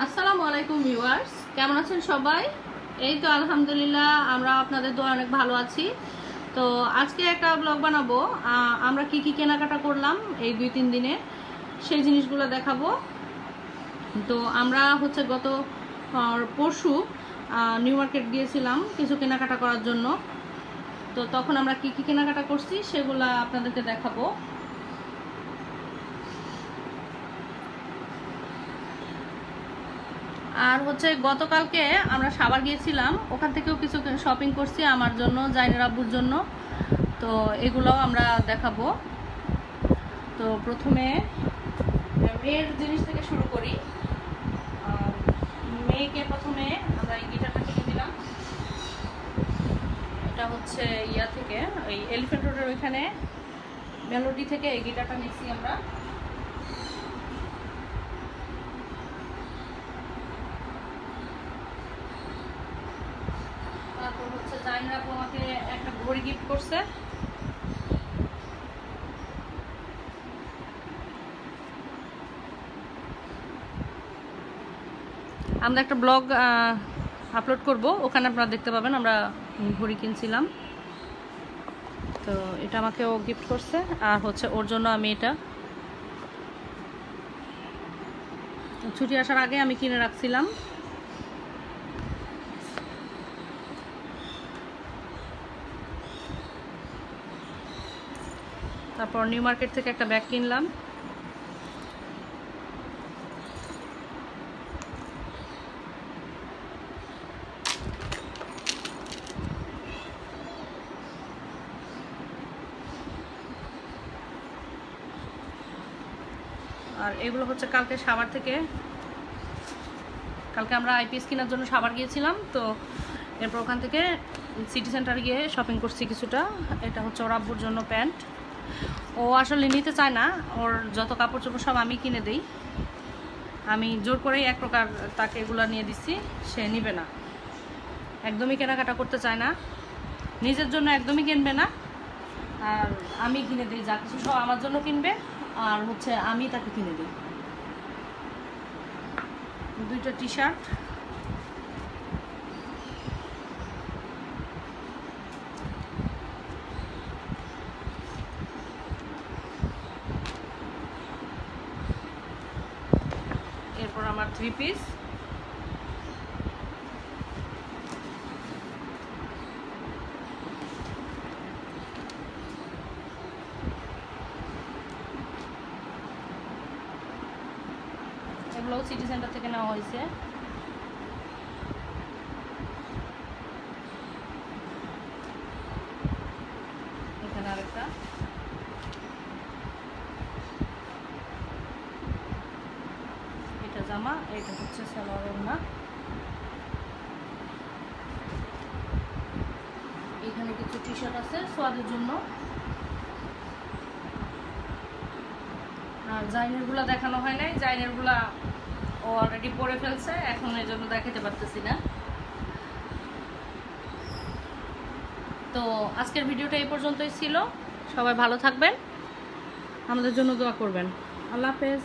আসসালামু আলাইকুম ভিউয়ার্স, কেমন আছেন সবাই? এই তো আলহামদুলিল্লাহ, আমরা আপনাদের দোয়া অনেক ভালো আছি। তো আজকে একটা ব্লগ বানাবো, আমরা কি কি কেনাকাটা করলাম এই 2-3 দিনে সেই জিনিসগুলো দেখাবো। তো আমরা গত পরশু নিউ মার্কেট গিয়েছিলাম কিছু কেনাকাটা করার জন্য। তো তখন আমরা কি কি কেনাকাটা করছি সেগুলা আপনাদেরকে দেখাবো। আর গতকালকে আমরা সাভার গিয়েছিলাম, ওখান থেকেও কিছু শপিং করছি আমার জন্য, জাইনের আব্বুর জন্য। তো এগুলোও আমরা দেখাবো। তো প্রথমে মেয়ের জিনিস থেকে শুরু করি। মেয়েকে প্রথমে আমরা এই গিটারটা কিনে দিলাম। এটা ইয়া থেকে, ওই এলিফ্যান্ট রোডের ওইখানে মেলোডি থেকে এই গিটারটা নিচ্ছি আমরা। তারপর জাইনরা আমাকে একটা ঘড়ি গিফট করছে। আমরা একটা ব্লগ আপলোড করব, ওখানে আপনারা দেখতে পাবেন আমরা ঘড়ি কিনছিলাম। তো এটা আমাকে ও গিফট করছে, আর ওর জন্য আমি এটা ছুটি আসার আগে আমি কিনে রাখছিলাম। তারপর নিউ মার্কেট থেকে একটা ব্যাগ কিনলাম। আর এগুলো কালকে সাভার থেকে, কালকে আমরা আইপিএস কেনার জন্য সাভার গিয়েছিলাম। তো এরপর ওখান থেকে সিটি সেন্টার গিয়ে শপিং করছি কিছুটা। এটা ওর আব্বুর জন্য প্যান্ট। ও আসলে নিতে চায় না, ওর যত কাপড় চোপড় সব আমি কিনে দিই। আমি জোর করেই এক প্রকার তাকে এগুলো নিয়ে দিচ্ছি, সে নিবে না, একদমই কেনাকাটা করতে চায় না, নিজের জন্য একদমই কিনবে না। আর আমি কিনে দিই, যা কিছু সব আমার জন্য কিনবে, আর আমি তাকে কিনে দিই। দুইটা টি শার্ট, এরপর আমার 3 পিস, এগুলোও সিটি সেন্টার থেকে নেওয়া হয়েছে। এখানে আরেকটা, এটা জামা, এটা সালোয়ার ওড়না। এখানে কিছু টি শার্ট আছে সোয়াদের জন্য। আর জাইনেরগুলো দেখানো হয় নাই, জাইনেরগুলা ও অলরেডি পরে ফেলছে, এখন এর জন্য দেখাতে পারতেছি না। তো আজকের ভিডিওটা এই পর্যন্তই ছিল। সবাই ভালো থাকবেন, আমাদের জন্য দোয়া করবেন। আল্লাহ হাফেজ।